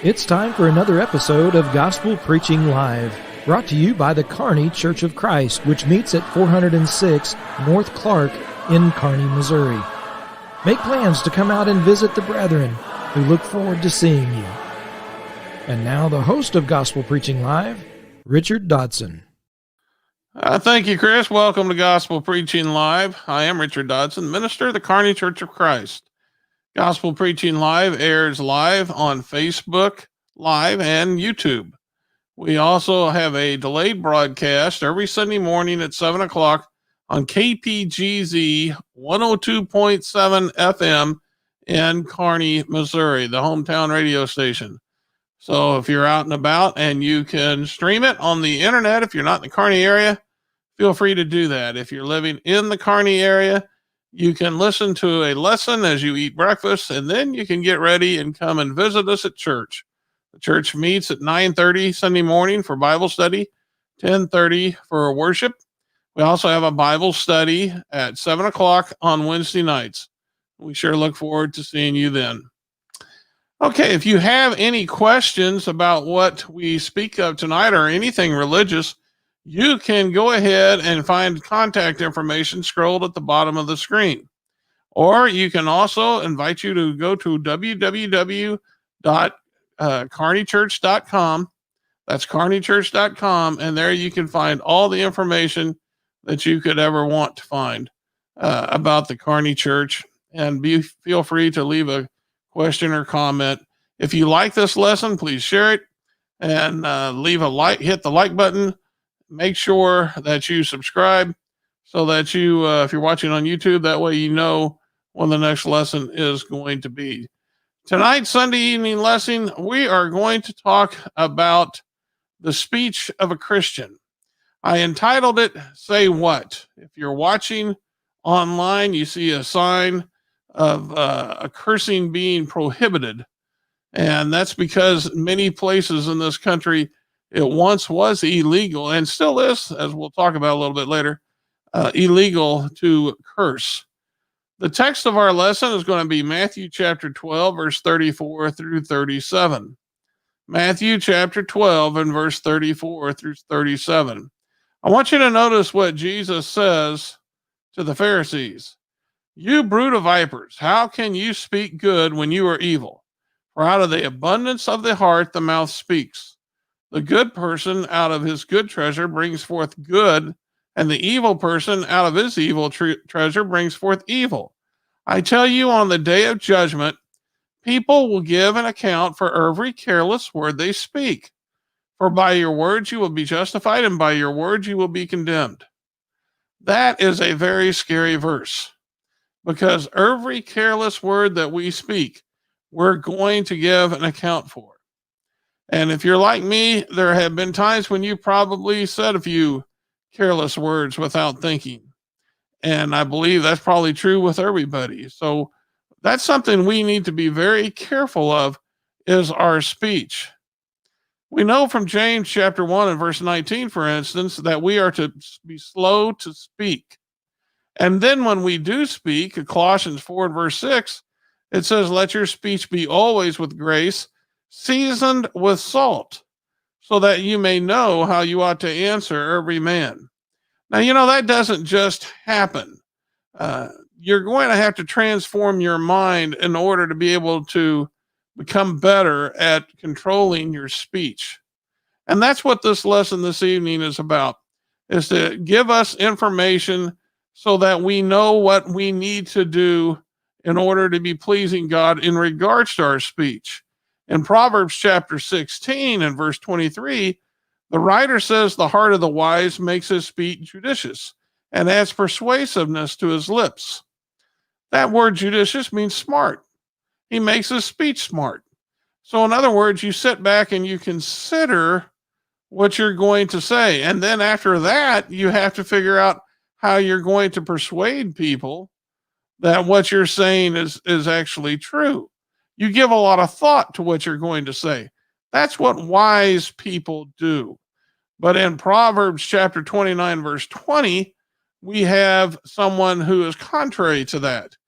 It's time for another episode of Gospel Preaching Live, brought to you by the Kearney Church of Christ, which meets at 406 North Clark in Kearney, Missouri. Make plans to come out and visit the brethren, who look forward to seeing you. And now the host of Gospel Preaching Live, Richard Dodson. Thank you, Chris. Welcome to Gospel Preaching Live. I am Richard Dodson, minister of the Kearney Church of Christ. Gospel Preaching Live airs live on Facebook Live and YouTube. We also have a delayed broadcast every Sunday morning at 7 o'clock on KPGZ 102.7 FM in Kearney, Missouri, the hometown radio station. So if you're out and about and you can stream it on the internet, if you're not in the Kearney area, feel free to do that. If you're living in the Kearney area, you can listen to a lesson as you eat breakfast, and then you can get ready and come and visit us at church. The church meets at 9:30 Sunday morning for Bible study, 10:30 for worship. We also have a Bible study at 7 o'clock on Wednesday nights. We sure look forward to seeing you then. Okay, if you have any questions about what we speak of tonight or anything religious, you can go ahead and find contact information scrolled at the bottom of the screen. Or you can also invite you to go to www.kearneychurch.com. That's kearneychurch.com, and there you can find all the information that you could ever want to find about the Kearney Church. And feel free to leave a question or comment. If you like this lesson, please share it and leave a like, hit the like button. Make sure that you subscribe so that you, if you're watching on YouTube, that way you know when the next lesson is going to be. Tonight's Sunday evening lesson, we are going to talk about the speech of a Christian. I entitled it, Say What? If you're watching online, you see a sign of a cursing being prohibited. And that's because many places in this country, it once was illegal and still is, as we'll talk about a little bit later, illegal to curse. The text of our lesson is going to be Matthew chapter 12, verse 34 through 37. Matthew chapter 12 and verse 34 through 37. I want you to notice what Jesus says to the Pharisees. You brood of vipers, how can you speak good when you are evil? For out of the abundance of the heart, the mouth speaks. The good person out of his good treasure brings forth good, and the evil person out of his evil treasure brings forth evil. I tell you, on the day of judgment, people will give an account for every careless word they speak. For by your words you will be justified, and by your words you will be condemned. That is a very scary verse, because every careless word that we speak, we're going to give an account for. And if you're like me, there have been times when you probably said a few careless words without thinking. And I believe that's probably true with everybody. So that's something we need to be very careful of, is our speech. We know from James chapter 1 and verse 19, for instance, that we are to be slow to speak. And then when we do speak, Colossians 4 and verse 6, it says, let your speech be always with grace, seasoned with salt, so that you may know how you ought to answer every man. Now, you know, that doesn't just happen. You're going to have to transform your mind in order to be able to become better at controlling your speech. And that's what this lesson this evening is about, is to give us information so that we know what we need to do in order to be pleasing God in regards to our speech. In Proverbs chapter 16 and verse 23, the writer says, the heart of the wise makes his speech judicious and adds persuasiveness to his lips. That word judicious means smart. He makes his speech smart. So in other words, you sit back and you consider what you're going to say. And then after that, you have to figure out how you're going to persuade people that what you're saying is actually true. You give a lot of thought to what you're going to say. That's what wise people do. But in Proverbs chapter 29, verse 20, we have someone who is contrary to that.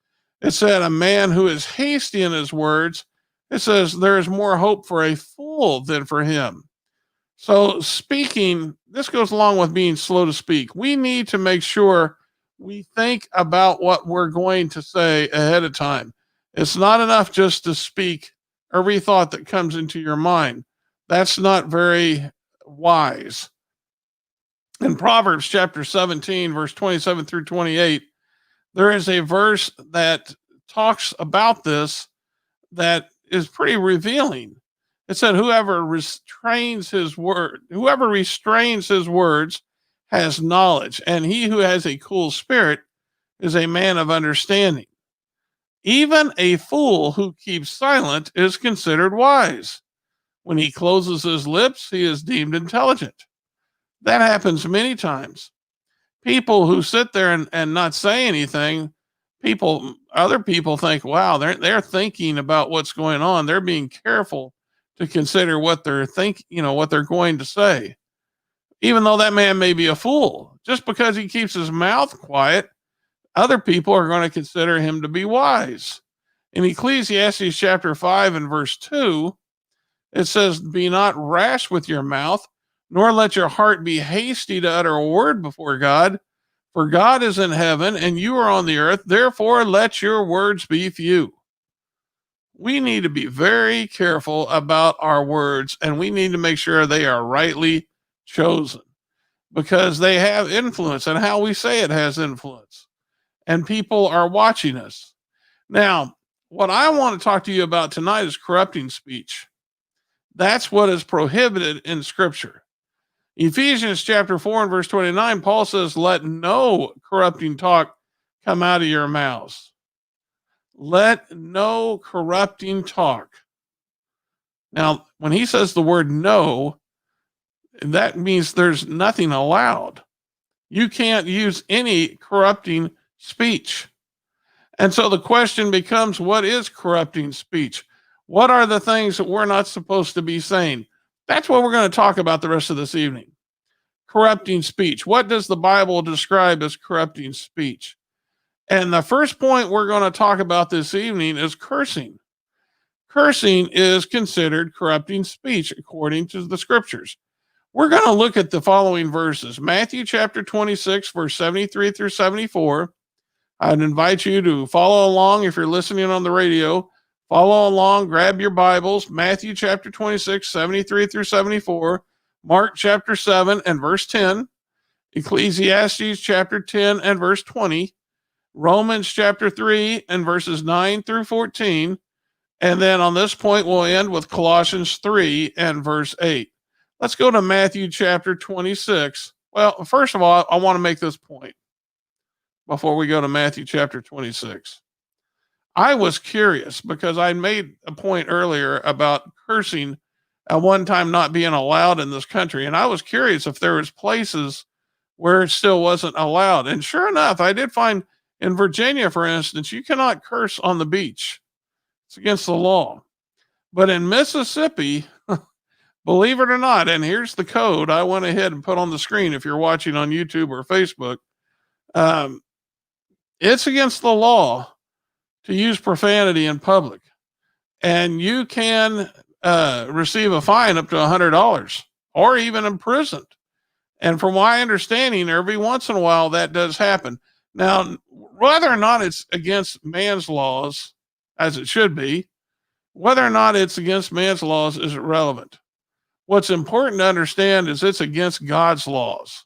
It said, a man who is hasty in his words It says there is more hope for a fool than for him. So speaking, this goes along with being slow to speak. We need to make sure we think about what we're going to say ahead of time. It's not enough just to speak every thought that comes into your mind. That's not very wise. In Proverbs chapter 17, verse 27 through 28, there is a verse that talks about this that is pretty revealing. It said, whoever restrains his words has knowledge, and he who has a cool spirit is a man of understanding. Even a fool who keeps silent is considered wise. When he closes his lips, he is deemed intelligent. That happens many times. People who sit there and not say anything, other people think, wow, they're thinking about what's going on. They're being careful to consider what they're what they're going to say. Even though that man may be a fool, just because he keeps his mouth quiet, other people are going to consider him to be wise. In Ecclesiastes chapter 5 and verse 2, it says, be not rash with your mouth, nor let your heart be hasty to utter a word before God. For God is in heaven and you are on the earth. Therefore, let your words be few. We need to be very careful about our words, and we need to make sure they are rightly chosen, because they have influence, and how we say it has influence, and people are watching us. Now, what I want to talk to you about tonight is corrupting speech. That's what is prohibited in Scripture. Ephesians chapter 4 and verse 29, Paul says, let no corrupting talk come out of your mouths. Let no corrupting talk. Now, when he says the word no, that means there's nothing allowed. You can't use any corrupting speech. And so the question becomes, what is corrupting speech? What are the things that we're not supposed to be saying? That's what we're going to talk about the rest of this evening. Corrupting speech. What does the Bible describe as corrupting speech? And the first point we're going to talk about this evening is cursing. Cursing is considered corrupting speech according to the Scriptures. We're going to look at the following verses. Matthew chapter 26, verse 73 through 74. I'd invite you to follow along if you're listening on the radio. Follow along, grab your Bibles. Matthew chapter 26, 73 through 74. Mark chapter 7 and verse 10. Ecclesiastes chapter 10 and verse 20. Romans chapter 3 and verses 9 through 14. And then on this point, we'll end with Colossians 3 and verse 8. Let's go to Matthew chapter 26. Well, first of all, I want to make this point before we go to Matthew chapter 26. I was curious because I made a point earlier about cursing at one time not being allowed in this country. And I was curious if there was places where it still wasn't allowed. And sure enough, I did find in Virginia, for instance, you cannot curse on the beach. It's against the law. But in Mississippi, believe it or not, and here's the code I went ahead and put on the screen if you're watching on YouTube or Facebook, it's against the law to use profanity in public. And you can receive a fine up to $100 or even imprisoned. And from my understanding, every once in a while that does happen. Now, whether or not it's against man's laws, as it should be, whether or not it's against man's laws is irrelevant. What's important to understand is it's against God's laws.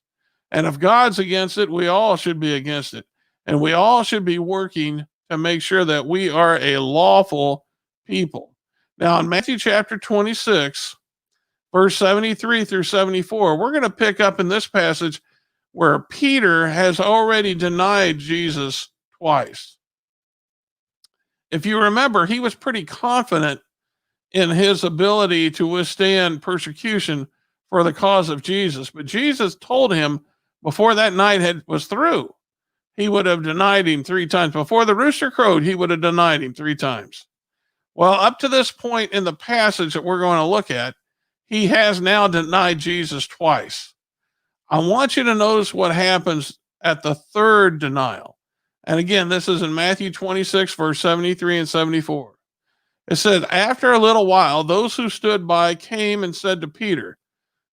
And if God's against it, we all should be against it. And we all should be working to make sure that we are a lawful people. Now, in Matthew chapter 26, verse 73 through 74, we're going to pick up in this passage where Peter has already denied Jesus twice. If you remember, he was pretty confident in his ability to withstand persecution for the cause of Jesus. But Jesus told him before that night was through, he would have denied him 3 times. Before the rooster crowed, he would have denied him 3 times. Well, up to this point in the passage that we're going to look at, he has now denied Jesus twice. I want you to notice what happens at the third denial. And again, this is in Matthew 26, verse 73 and 74. It said, after a little while, those who stood by came and said to Peter,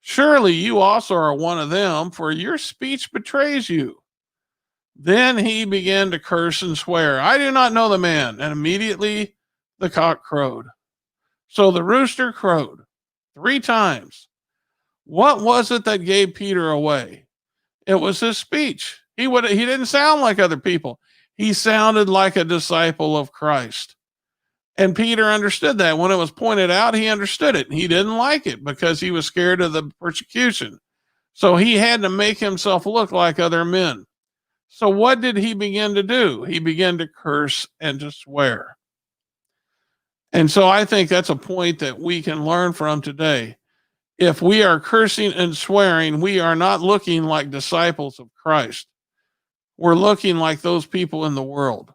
surely you also are one of them, for your speech betrays you. Then he began to curse and swear, I do not know the man. And immediately the cock crowed. So the rooster crowed 3 times. What was it that gave Peter away? It was his speech. He didn't sound like other people. He sounded like a disciple of Christ. And Peter understood that. When it was pointed out, he understood it. He didn't like it because he was scared of the persecution. So he had to make himself look like other men. So what did he begin to do? He began to curse and to swear. And so I think that's a point that we can learn from today. If we are cursing and swearing, we are not looking like disciples of Christ. We're looking like those people in the world.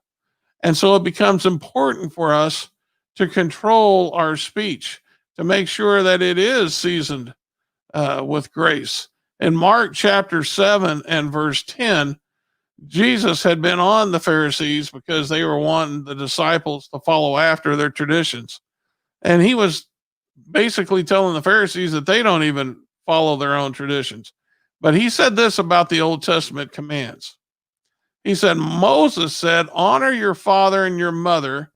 And so it becomes important for us to control our speech, to make sure that it is seasoned with grace. In Mark chapter 7 and verse 10, Jesus had been on the Pharisees because they were wanting the disciples to follow after their traditions. And he was basically telling the Pharisees that they don't even follow their own traditions. But he said this about the Old Testament commands. He said, Moses said, honor your father and your mother,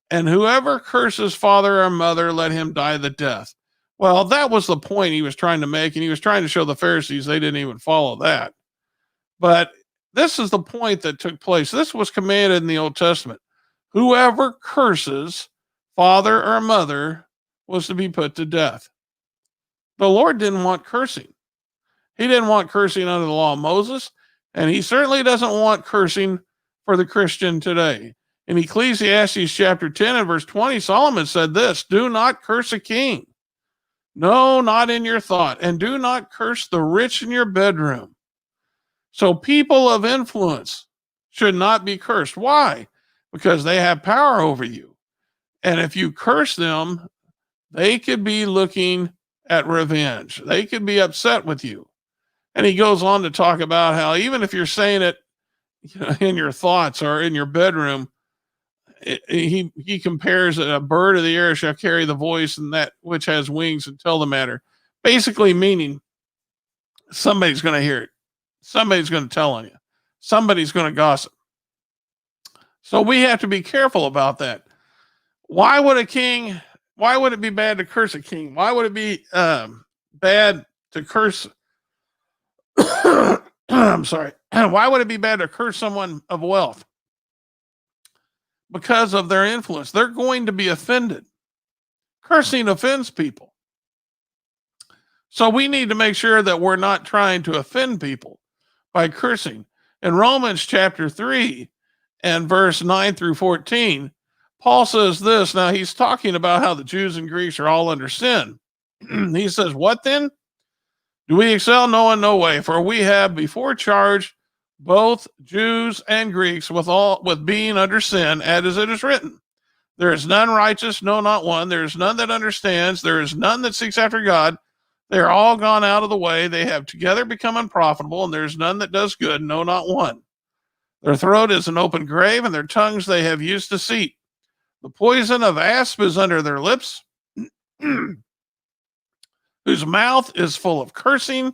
and whoever curses father or mother, let him die the death. Well, that was the point he was trying to make, and he was trying to show the Pharisees they didn't even follow that. But this is the point that took place. This was commanded in the Old Testament. Whoever curses father or mother was to be put to death. The Lord didn't want cursing. He didn't want cursing under the law of Moses, and he certainly doesn't want cursing for the Christian today. In Ecclesiastes chapter 10 and verse 20, Solomon said this, do not curse a king. No, not in your thought. And do not curse the rich in your bedroom. So people of influence should not be cursed. Why? Because they have power over you. And if you curse them, they could be looking at revenge. They could be upset with you. And he goes on to talk about how even if you're saying it in your thoughts or in your bedroom, he compares a bird of the air shall carry the voice, and that which has wings and tell the matter. Basically meaning somebody's going to hear it. Somebody's going to tell on you. Somebody's going to gossip. So we have to be careful about that. Why would it be bad to curse a king? Why would it be bad to curse? I'm sorry. Why would it be bad to curse someone of wealth? Because of their influence. They're going to be offended. Cursing offends people. So we need to make sure that we're not trying to offend people by cursing. In Romans chapter 3 and verse 9 through 14, Paul says this. Now he's talking about how the Jews and Greeks are all under sin. He says, what then? Do we excel? No, in no way. For we have before charged both Jews and Greeks with being under sin, as it is written. There is none righteous, no, not one. There is none that understands. There is none that seeks after God. They are all gone out of the way. They have together become unprofitable, and there is none that does good, no, not one. Their throat is an open grave, and their tongues they have used deceit. The poison of asp is under their lips, whose mouth is full of cursing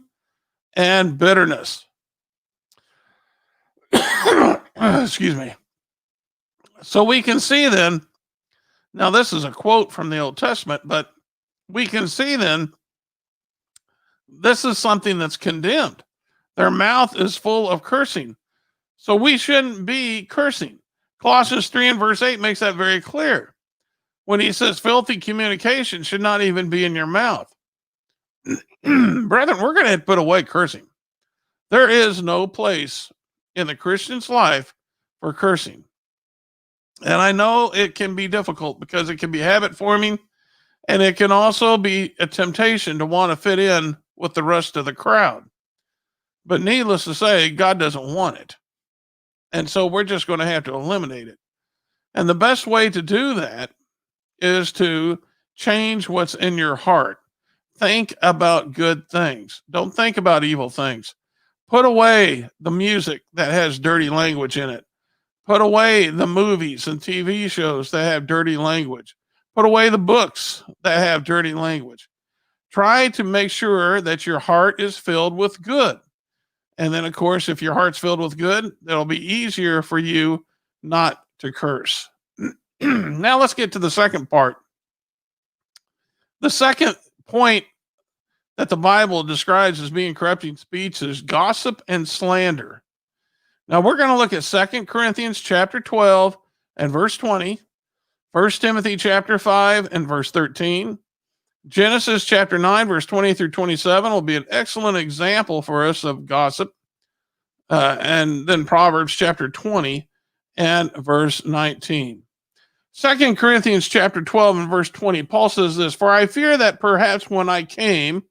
and bitterness. Excuse me. So we can see then, now this is a quote from the Old Testament, but we can see then this is something that's condemned. Their mouth is full of cursing. So we shouldn't be cursing. Colossians 3 and verse 8 makes that very clear. When he says filthy communication should not even be in your mouth. Brethren, we're going to put away cursing. There is no place in the Christian's life for cursing. And I know it can be difficult because it can be habit forming, and it can also be a temptation to want to fit in with the rest of the crowd. But needless to say, God doesn't want it. And so we're just going to have to eliminate it. And the best way to do that is to change what's in your heart. Think about good things. Don't think about evil things. Put away the music that has dirty language in it. Put away the movies and TV shows that have dirty language. Put away the books that have dirty language. Try to make sure that your heart is filled with good. And then, of course, if your heart's filled with good, it'll be easier for you not to curse. Now let's get to the second part. The second point that the Bible describes as being corrupting speech is gossip and slander. Now we're going to look at 2 Corinthians chapter 12 and verse 20, 1 Timothy chapter 5 and verse 13, Genesis chapter 9, verse 20 through 27 will be an excellent example for us of gossip. And then Proverbs chapter 20 and verse 19. 2 Corinthians chapter 12 and verse 20, Paul says this, "For I fear that perhaps when I came,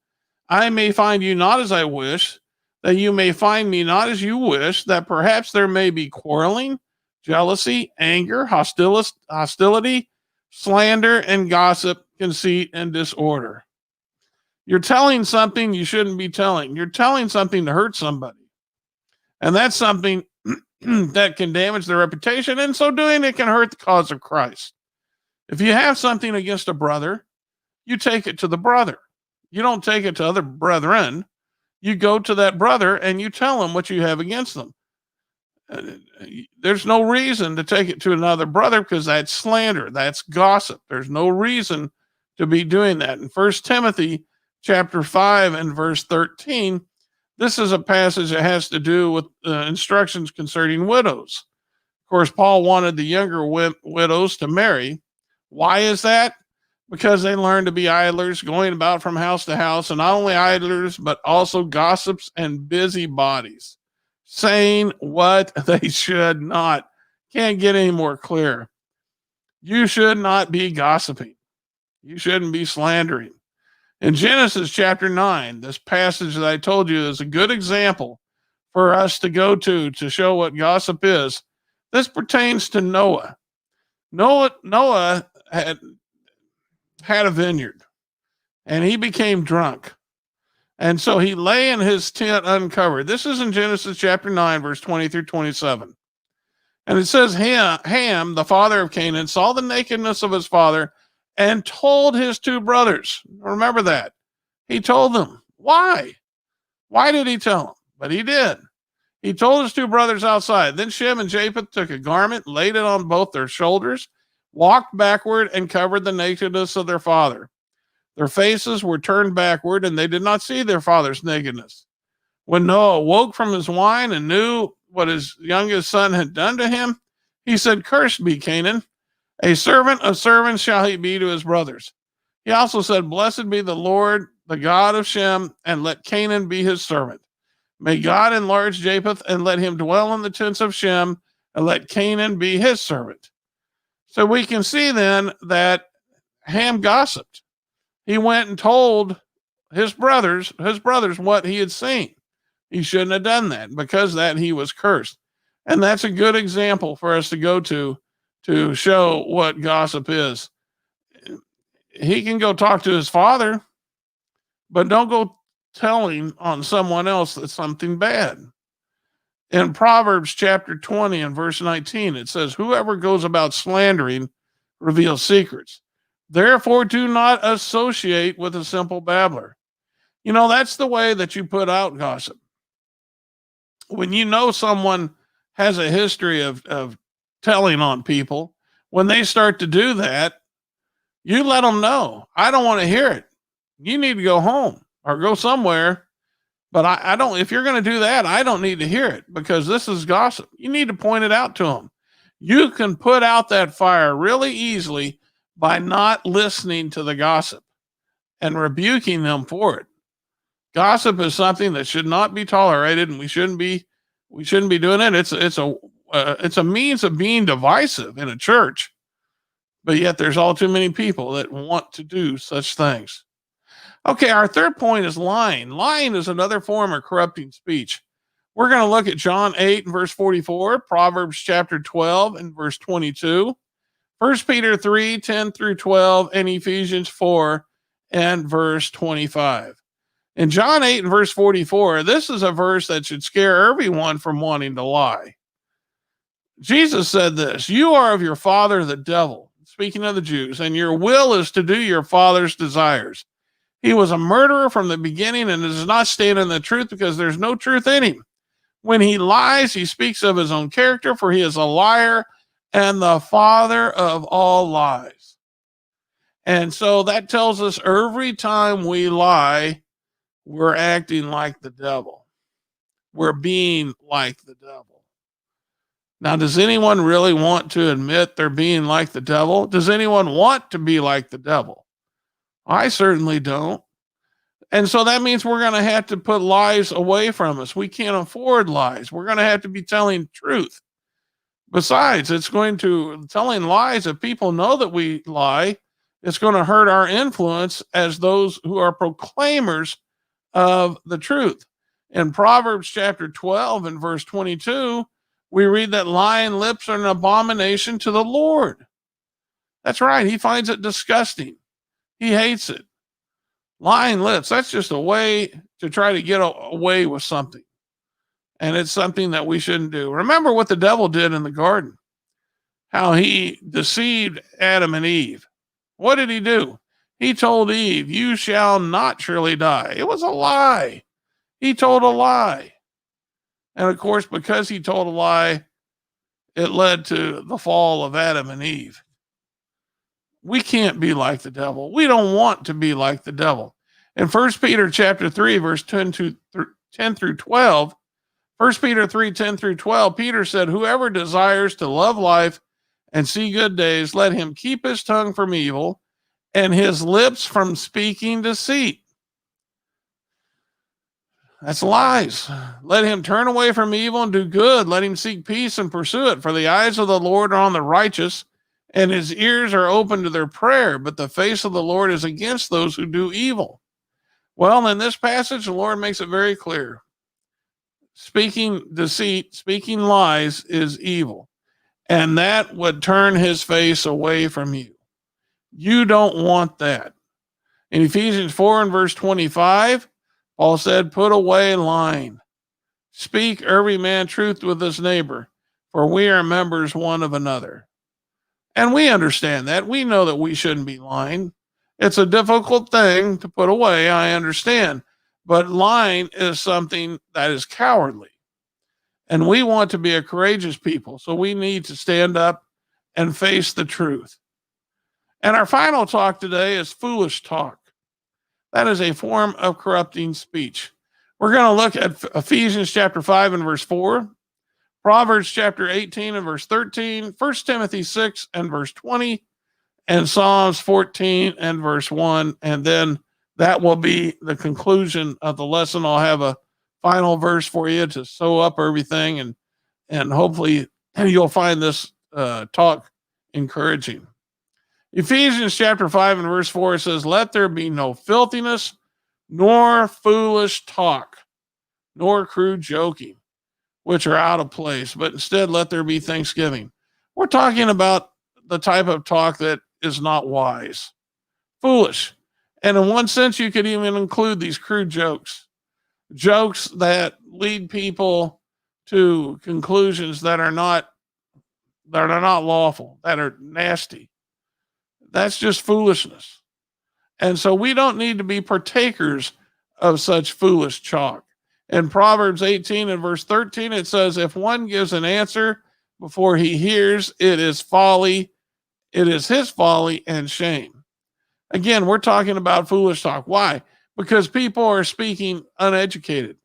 I may find you not as I wish, that you may find me not as you wish, that perhaps there may be quarreling, jealousy, anger, hostility, slander, and gossip, conceit, and disorder." You're telling something you shouldn't be telling. You're telling something to hurt somebody. And that's something that can damage their reputation. And so doing it can hurt the cause of Christ. If you have something against a brother, you take it to the brother. You don't take it to other brethren. You go to that brother and you tell him what you have against them. There's no reason to take it to another brother because that's slander. That's gossip. There's no reason to be doing that. In 1 Timothy chapter 5 and verse 13, this is a passage that has to do with instructions concerning widows. Of course, Paul wanted the younger widows to marry. Why is that? Because they learned to be idlers, going about from house to house, and not only idlers, but also gossips and busybodies, saying what they should not. Can't get any more clear. You should not be gossiping. You shouldn't be slandering. In Genesis chapter 9, this passage that I told you is a good example for us to go to show what gossip is. This pertains to Noah. Noah had a vineyard, and he became drunk. And so he lay in his tent uncovered. This is in Genesis chapter 9, verse 20 through 27. And it says, Ham, the father of Canaan, saw the nakedness of his father and told his two brothers. Remember that. He told them. Why? Why did he tell them? But he did. He told his two brothers outside. Then Shem and Japheth took a garment, laid it on both their shoulders, walked backward, and covered the nakedness of their father. Their faces were turned backward, and they did not see their father's nakedness. When Noah woke from his wine and knew what his youngest son had done to him, he said, "Cursed be Canaan. A servant of servants shall he be to his brothers." He also said, "Blessed be the Lord, the God of Shem, and let Canaan be his servant. May God enlarge Japheth, and let him dwell in the tents of Shem, and let Canaan be his servant." So we can see then that Ham gossiped. He went and told his brothers what he had seen. He shouldn't have done that. Because of that, he was cursed. And that's a good example for us to go to show what gossip is. He can go talk to his father, but don't go telling on someone else that's something bad. In Proverbs chapter 20 and verse 19, it says, "Whoever goes about slandering reveals secrets. Therefore, do not associate with a simple babbler." You know, that's the way that you put out gossip. When you know someone has a history of telling on people, when they start to do that, you let them know, "I don't want to hear it. You need to go home or go somewhere. But I don't, if you're going to do that, I don't need to hear it because this is gossip." You need to point it out to them. You can put out that fire really easily by not listening to the gossip and rebuking them for it. Gossip is something that should not be tolerated, and we shouldn't be doing it. It's a means of being divisive in a church, but yet there's all too many people that want to do such things. Okay, our third point is lying. Lying is another form of corrupting speech. We're going to look at John 8 and verse 44, Proverbs chapter 12 and verse 22, 1 Peter 3, 10 through 12, and Ephesians 4 and verse 25. In John 8 and verse 44, this is a verse that should scare everyone from wanting to lie. Jesus said this, "You are of your father, the devil." speaking of the Jews, and your will is to do your father's desires. He was a murderer from the beginning and does not stand in the truth because there's no truth in him. When he lies, he speaks of his own character, for he is a liar and the father of all lies. And so that tells us every time we lie, we're acting like the devil. We're being like the devil. Now, does anyone really want to admit they're being like the devil? Does anyone want to be like the devil? I certainly don't. And so that means we're going to have to put lies away from us. We can't afford lies. We're going to have to be telling truth. Besides, telling lies, if people know that we lie, it's going to hurt our influence as those who are proclaimers of the truth. In Proverbs chapter 12 and verse 22, we read that lying lips are an abomination to the Lord. That's right. He finds it disgusting. He hates it. Lying lips, that's just a way to try to get away with something. And it's something that we shouldn't do. Remember what the devil did in the garden, how he deceived Adam and Eve. What did he do? He told Eve, you shall not surely die. It was a lie. He told a lie. And of course, because he told a lie, it led to the fall of Adam and Eve. We can't be like the devil. We don't want to be like the devil. In 1 Peter chapter 3, verse 10 through 12, 1 Peter 3, 10 through 12, Peter said, whoever desires to love life and see good days, let him keep his tongue from evil and his lips from speaking deceit. That's lies. Let him turn away from evil and do good. Let him seek peace and pursue it. For the eyes of the Lord are on the righteous, and his ears are open to their prayer, but the face of the Lord is against those who do evil. Well, in this passage, the Lord makes it very clear. Speaking deceit, speaking lies is evil, and that would turn his face away from you. You don't want that. In Ephesians 4 and verse 25, Paul said, put away lying. Speak every man truth with his neighbor, for we are members one of another. And we understand that. We know that we shouldn't be lying. It's a difficult thing to put away, I understand. But lying is something that is cowardly. And we want to be a courageous people, so we need to stand up and face the truth. And our final talk today is foolish talk. That is a form of corrupting speech. We're going to look at Ephesians chapter 5 and verse 4, Proverbs chapter 18 and verse 13, 1 Timothy 6 and verse 20, and Psalms 14 and verse 1. And then that will be the conclusion of the lesson. I'll have a final verse for you to sew up everything, and hopefully you'll find this talk encouraging. Ephesians chapter 5 and verse 4 says, let there be no filthiness, nor foolish talk, nor crude joking, which are out of place, but instead let there be thanksgiving. We're talking about the type of talk that is not wise, foolish. And in one sense, you could even include these crude jokes that lead people to conclusions that are not lawful, that are nasty. That's just foolishness. And so we don't need to be partakers of such foolish talk. In Proverbs 18 and verse 13, it says, if one gives an answer before he hears, it is folly. It is his folly and shame. Again, we're talking about foolish talk. Why? Because people are speaking uneducated.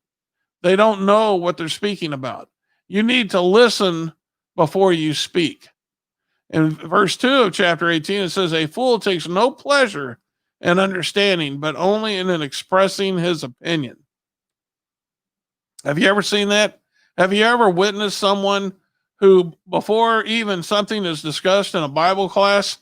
They don't know what they're speaking about. You need to listen before you speak. In verse 2 of chapter 18, it says, a fool takes no pleasure in understanding, but only in expressing his opinion. Have you ever seen that? Have you ever witnessed someone who, before even something is discussed in a Bible class,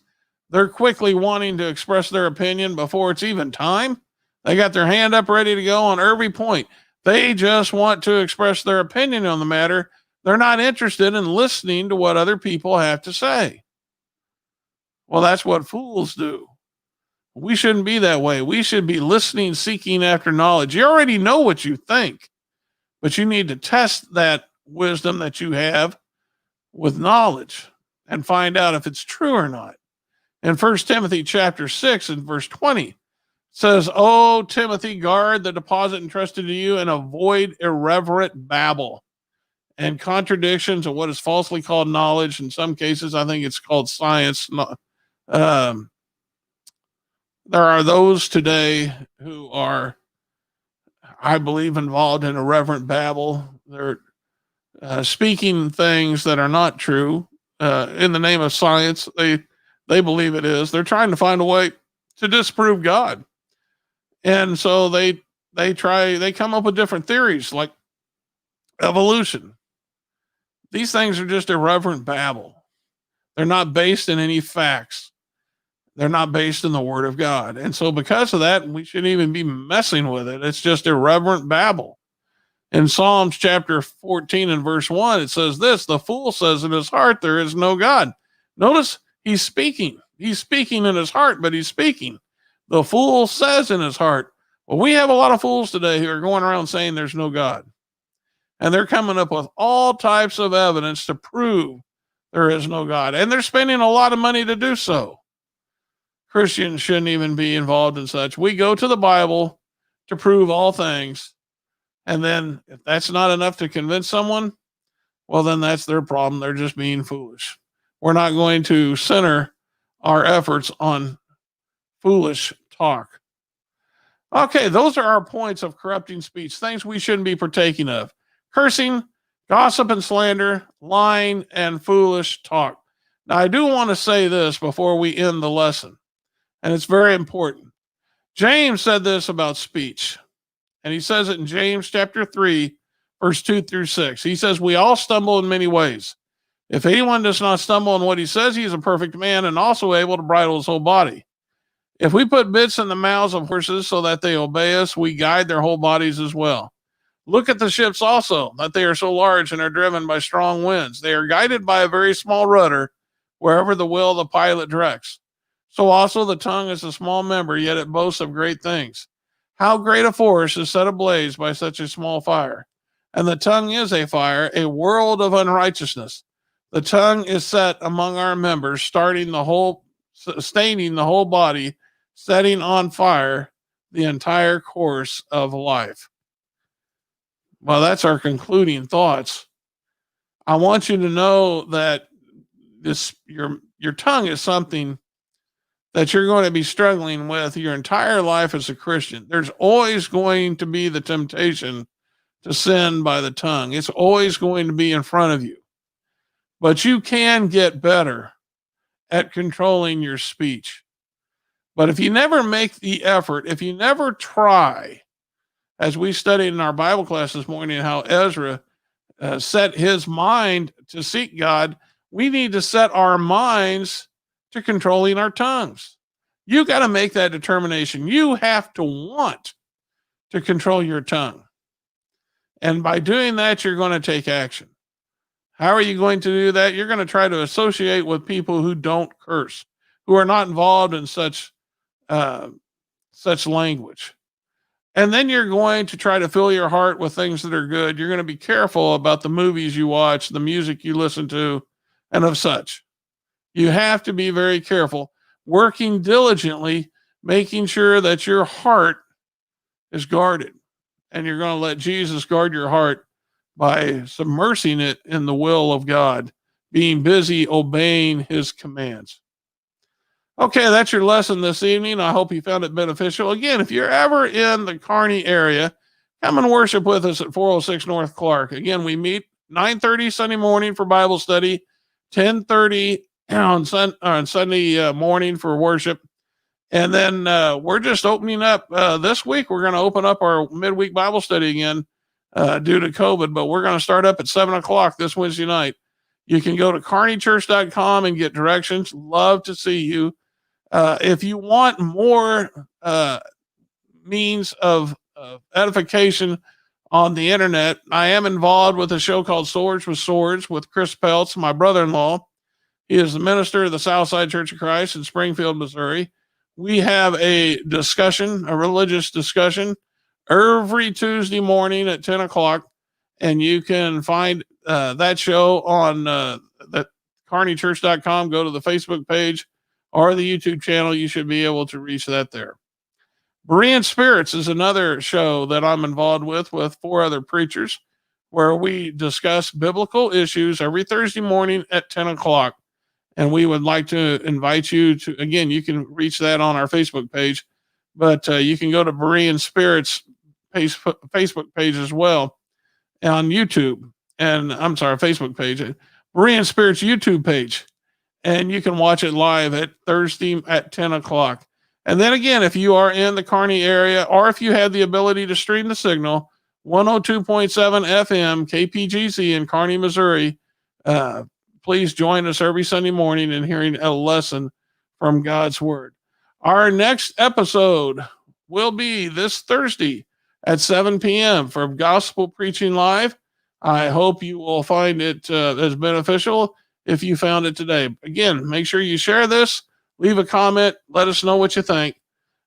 they're quickly wanting to express their opinion before it's even time? They got their hand up ready to go on every point. They just want to express their opinion on the matter. They're not interested in listening to what other people have to say. Well, that's what fools do. We shouldn't be that way. We should be listening, seeking after knowledge. You already know what you think, but you need to test that wisdom that you have with knowledge and find out if it's true or not. In 1 Timothy chapter 6 and verse 20 says, "O Timothy, guard the deposit entrusted to you and avoid irreverent babble and contradictions of what is falsely called knowledge." In some cases, I think it's called science. Um, there are those today who are, I believe, involved in irreverent babble. They're speaking things that are not true in the name of science. They believe it is. They're trying to find a way to disprove God, and so they come up with different theories like evolution. These things are just irreverent babble. They're not based in any facts. They're not based in the Word of God, and so because of that, we shouldn't even be messing with it. It's just irreverent babble. In Psalms chapter 14 and verse 1, it says this: "The fool says in his heart, there is no God." Notice he's speaking. He's speaking in his heart, but he's speaking. The fool says in his heart. Well, we have a lot of fools today who are going around saying there's no God. And they're coming up with all types of evidence to prove there is no God. And they're spending a lot of money to do so. Christians shouldn't even be involved in such. We go to the Bible to prove all things. And then if that's not enough to convince someone, well, then that's their problem. They're just being foolish. We're not going to center our efforts on foolish talk. Okay, those are our points of corrupting speech, things we shouldn't be partaking of: cursing, gossip and slander, lying, and foolish talk. Now, I do want to say this before we end the lesson, and it's very important. James said this about speech, and he says it in James chapter 3, verse 2 through 6. He says, "We all stumble in many ways. If anyone does not stumble in what he says, he is a perfect man and also able to bridle his whole body. If we put bits in the mouths of horses so that they obey us, we guide their whole bodies as well. Look at the ships also, that they are so large and are driven by strong winds. They are guided by a very small rudder wherever the will of the pilot directs. So also the tongue is a small member, yet it boasts of great things. How great a forest is set ablaze by such a small fire. And the tongue is a fire, a world of unrighteousness. The tongue is set among our members, staining the whole body, setting on fire the entire course of life." Well, that's our concluding thoughts. I want you to know that your tongue is something that you're going to be struggling with your entire life as a Christian. There's always going to be the temptation to sin by the tongue. It's always going to be in front of you. But you can get better at controlling your speech. But if you never make the effort, if you never try, as we studied in our Bible class this morning, how Ezra set his mind to seek God, we need to set our minds to controlling our tongues. You got to make that determination. You have to want to control your tongue. And by doing that, you're going to take action. How are you going to do that? You're going to try to associate with people who don't curse, who are not involved in such language. And then you're going to try to fill your heart with things that are good. You're going to be careful about the movies you watch, the music you listen to, and of such. You have to be very careful, working diligently, making sure that your heart is guarded. And you're going to let Jesus guard your heart by submersing it in the will of God, being busy obeying his commands. Okay, that's your lesson this evening. I hope you found it beneficial. Again, if you're ever in the Kearney area, come and worship with us at 406 North Clark. Again, we meet 9:30 Sunday morning for Bible study, 10:30 on Sunday morning for worship. And then we're just opening up this week. We're going to open up our midweek Bible study again due to COVID, but we're going to start up at 7 o'clock this Wednesday night. You can go to kearneychurch.com and get directions. Love to see you. If you want more means of edification on the internet, I am involved with a show called Swords with Swords with Chris Peltz, my brother-in-law. He is the minister of the Southside Church of Christ in Springfield, Missouri. We have a discussion, a religious discussion, every Tuesday morning at 10 o'clock, and you can find that show on kearneychurch.com. Go to the Facebook page or the YouTube channel, you should be able to reach that there. Berean Spirits is another show that I'm involved with 4 other preachers, where we discuss biblical issues every Thursday morning at 10 o'clock. And we would like to invite you to, again, you can reach that on our Facebook page, but you can go to Berean Spirits Facebook page as well on YouTube. And I'm sorry, Facebook page, Berean Spirits YouTube page. And you can watch it live at Thursday at 10 o'clock. And then again, if you are in the Kearney area, or if you have the ability to stream the signal, 102.7 FM, KPGZ in Kearney, Missouri, please join us every Sunday morning in hearing a lesson from God's Word. Our next episode will be this Thursday at 7 p.m. for Gospel Preaching Live. I hope you will find it as beneficial if you found it today. Again, make sure you share this, leave a comment, let us know what you think.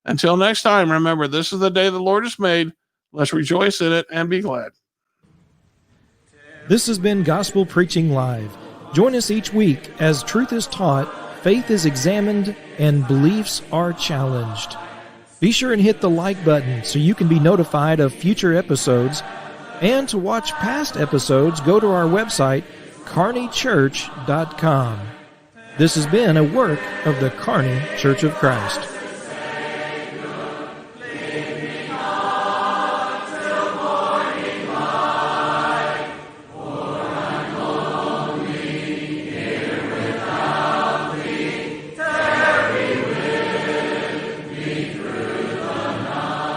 Until next time, remember, this is the day the Lord has made. Let's rejoice in it and be glad. This has been Gospel Preaching Live. Join us each week as truth is taught, faith is examined, and beliefs are challenged. Be sure and hit the like button so you can be notified of future episodes. And to watch past episodes, go to our website, kearneychurch.com. This has been a work of the Kearney Church of Christ.